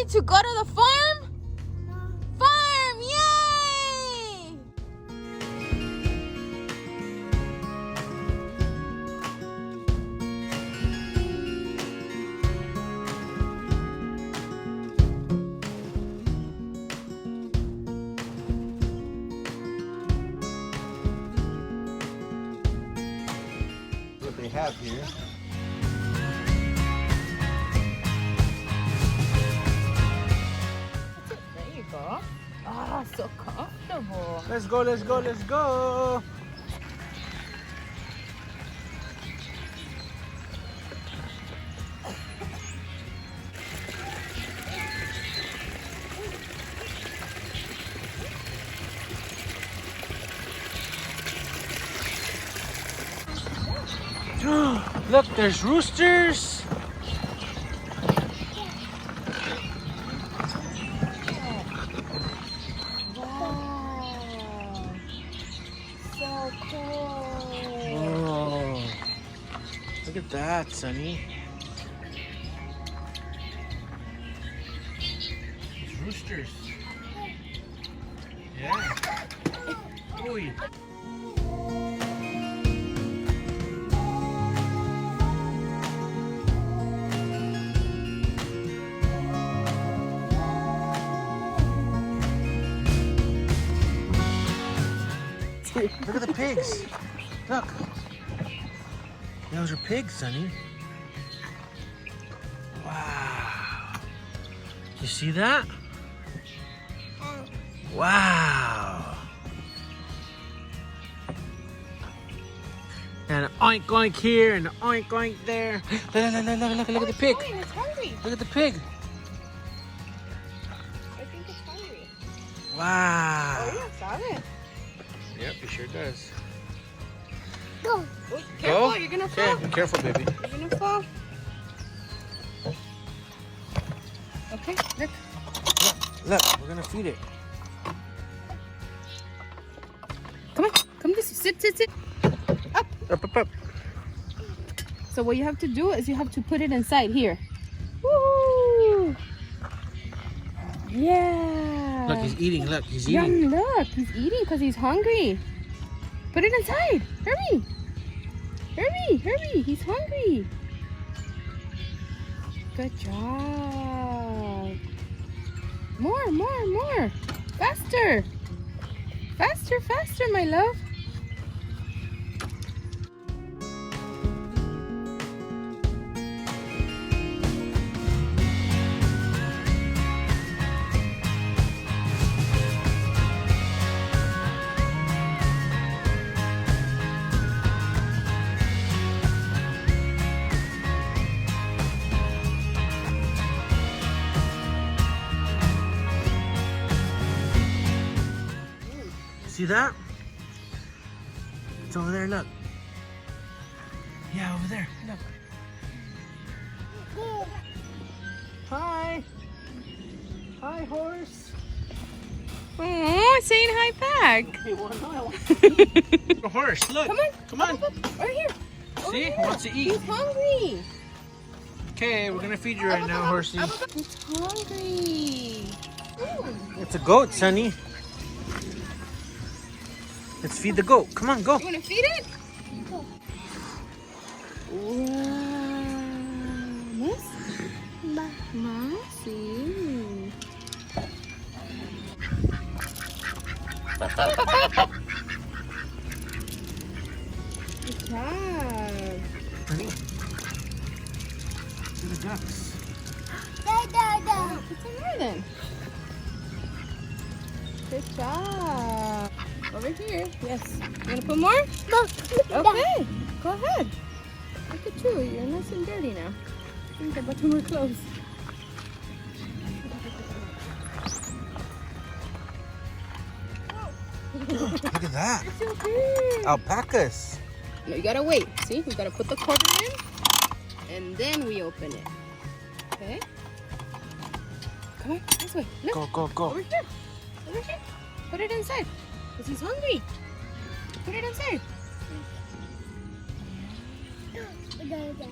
to go to the farm? Farm! Yay! What they have here. There you go. Oh, so comfortable. Let's go, let's go, let's go. Look, there's roosters. Wow. So cool. Oh, look at that, Sonny. There's roosters. Yeah. Oi. Look at the pigs. Look. Those are pigs, Sonny. Wow. You see that? Wow. And an oink oink here and an oink oink there. Look at the pig. It's hungry. Look at the pig. I think it's hungry. Wow. Oh, yeah, sabe. Yep, he sure does. Go. Oh, careful, Go? you're gonna fall. Okay, be careful, baby. You're gonna fall. Okay, look. Look, we're gonna feed it. Come on, come this. Sit. Up. So what you have to do is you have to put it inside here. Woo! Yeah. Look, he's eating. Look, he's eating. Yum, look, he's eating because he's hungry. Put it inside. Hurry. He's hungry. Good job. More. Faster, my love. See that? It's over there, look. Yeah, over there, look. Hi, horse. Oh, saying hi back. Hey, the horse, look. Come on. Up. Right here. See, he wants to eat. He's hungry. Okay, we're gonna feed you right now, horsey. It's hungry. It's a goat, Sonny. Let's feed the goat. Come on, go. You want to feed it? Wow. Mousy. Good job. Honey, see the ducks. Put some more then. Good job. Over here. Yes. You want to put more? Okay. Go ahead. Look at you. You're nice and dirty now. You can put more clothes. Look at that. It's so big. Alpacas. No, you gotta wait. See, we gotta put the quarter in, and then we open it. Okay. Come on, this way. Look. Go. Over here. Put it inside. Because he's hungry. Put it inside.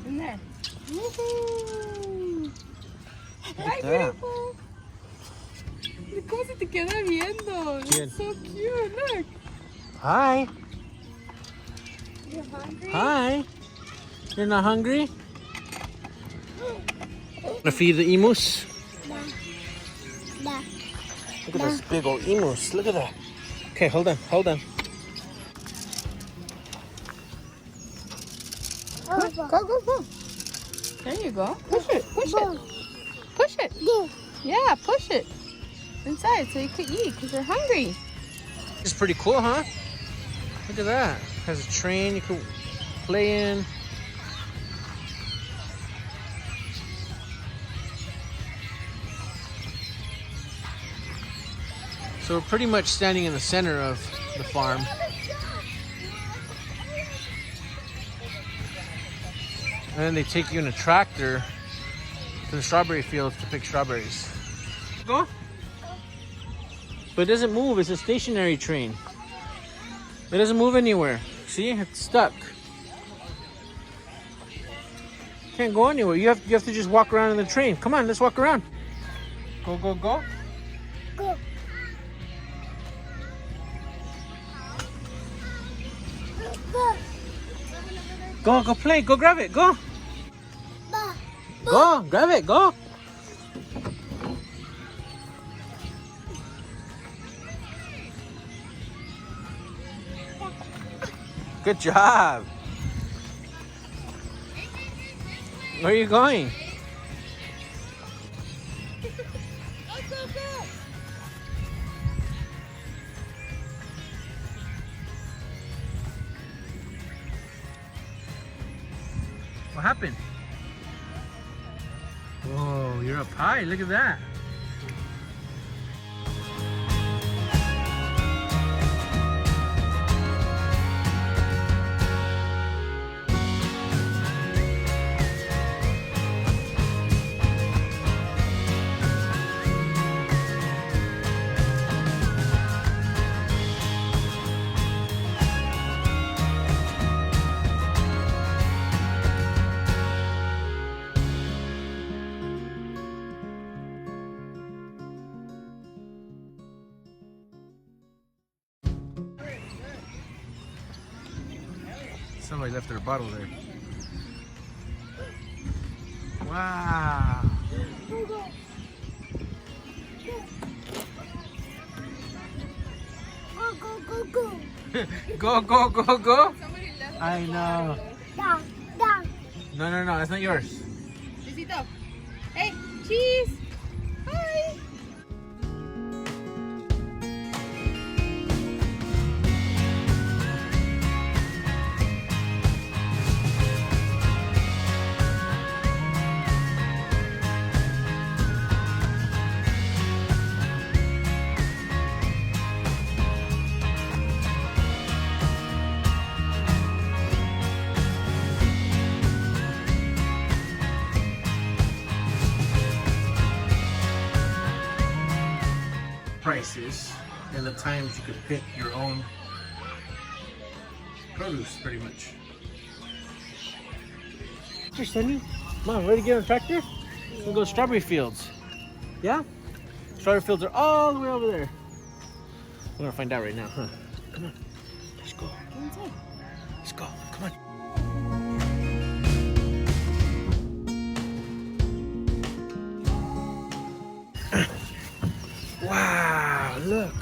In there. Woohoo! Look Hi, at that. beautiful. ¿Cómo se te queda viendo? ¿Quién? It's so cute, look. Hi. You hungry? Hi. You're not hungry? Wanna feed the emus? Da. Look at those big old emus. Look at that. Okay, hold on, hold on. Oh, Go. There you go. Push it. Ball. Push it. Yeah. Yeah, push it. Inside so you could eat because you're hungry. It's pretty cool, huh? Look at that. Has a train you could play in. So we're pretty much standing in the center of the farm. And then they take you in a tractor to the strawberry fields to pick strawberries. Go. But it doesn't move, it's a stationary train. It doesn't move anywhere. See, it's stuck. Can't go anywhere. You have to just walk around in the train. Come on, let's walk around. Go. Go. Go. Go play, go grab it, go. Go, grab it, go. Good job. Where are you going? What happened? Whoa, you're up high. Look at that. Somebody left their bottle there. Wow. Go. Go. Somebody left I know. Da. No, that's not yours. Visito. Hey, cheese. Hi. Prices and the times you could pick your own produce, pretty much. Here, Sonny. Mom, ready to get on the tractor? We'll go strawberry fields. Yeah? Strawberry fields are all the way over there. We're gonna find out right now, huh? Come on. Let's go. Go inside. Let's go. Come on. Wow, look.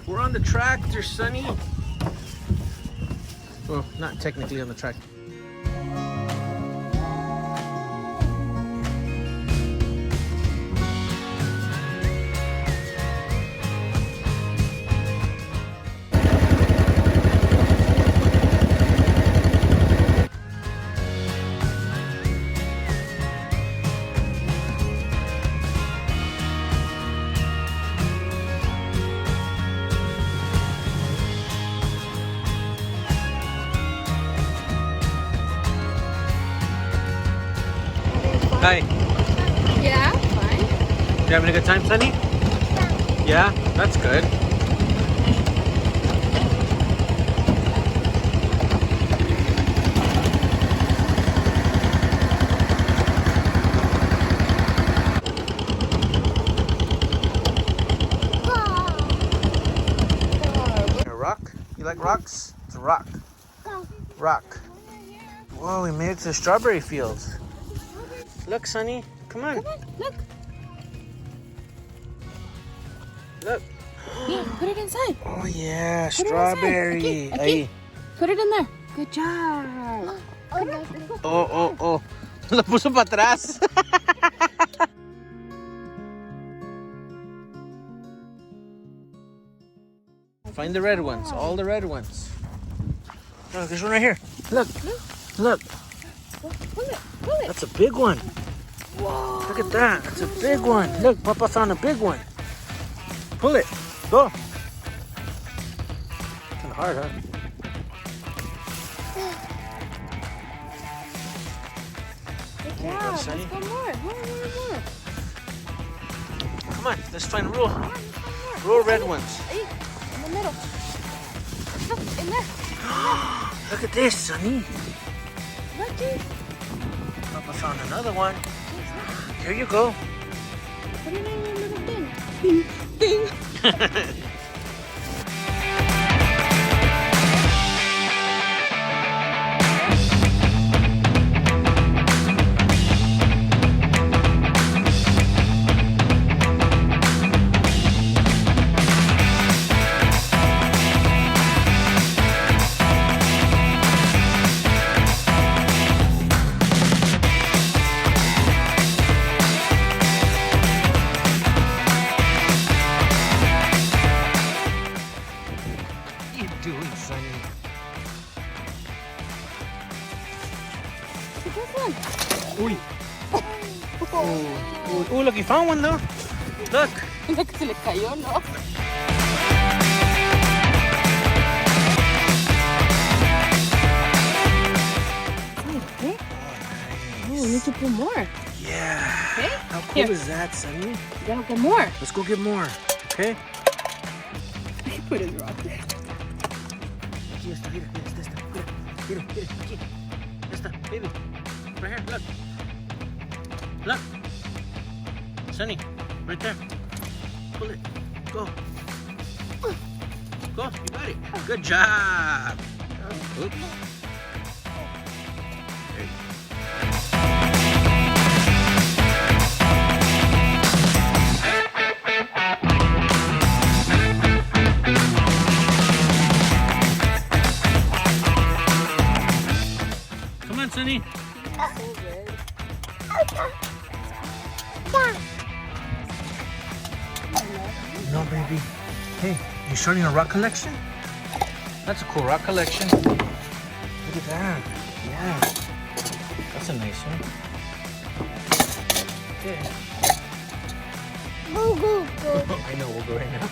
We're on the tractor, Sonny. Well, not technically on the tractor. Hi. Yeah, fine. You having a good time, Sonny? Yeah, that's good. rocks? It's a rock. Go. Rock. Whoa, we made it to the strawberry fields. Look, Sonny. Come on. Come on, look. Look. Yeah, put it inside. Oh, yeah. Put it Strawberry. inside. Okay, Ahí. put it in there. Good job. Oh. Lo puso para atrás. Find the red ones. All the red ones. Look, there's one right here. Look. Look. Pull it. That's a big one. Whoa. Look at that. That's a big one. Look, Papa found a big one. Pull it. Go. Kind of hard, huh? Good There you go, job. Sonny. Let's go more. Come on, let's find real Come on, let's find more. real red ones. Ahí, in the middle. Look, in there. Look at this, Sonny. Look, G. Papa found another one. Here you go. Put it in your little thing. Ding. What are you doing, Sonny? Look at this one. Uy. Oh, look, you found one though. Look. Mira que se le cayó, ¿no? Okay. Oh, we need to put more. Yeah. Okay. How cool Here. is that, Sonny? You gotta get more. Let's go get more. Okay? Put his rock there. Aquí está, mira, está esta. Mira, aquí. Esta, baby. Right here, look. Look. Sonny, right there. Pull it. Go. Go, you got it. Good job. Oops. There you go. Come on, Sonny. No, baby. Hey, you starting a rock collection? That's a cool rock collection. Look at that. Yeah. That's a nice one. Okay. Go. I know, we'll go right now.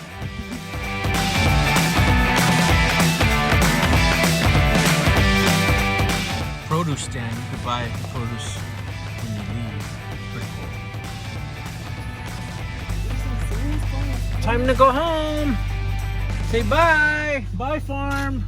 Produce stand. You could buy produce when you leave. Pretty cool. Time to go home. Say bye. Bye, farm.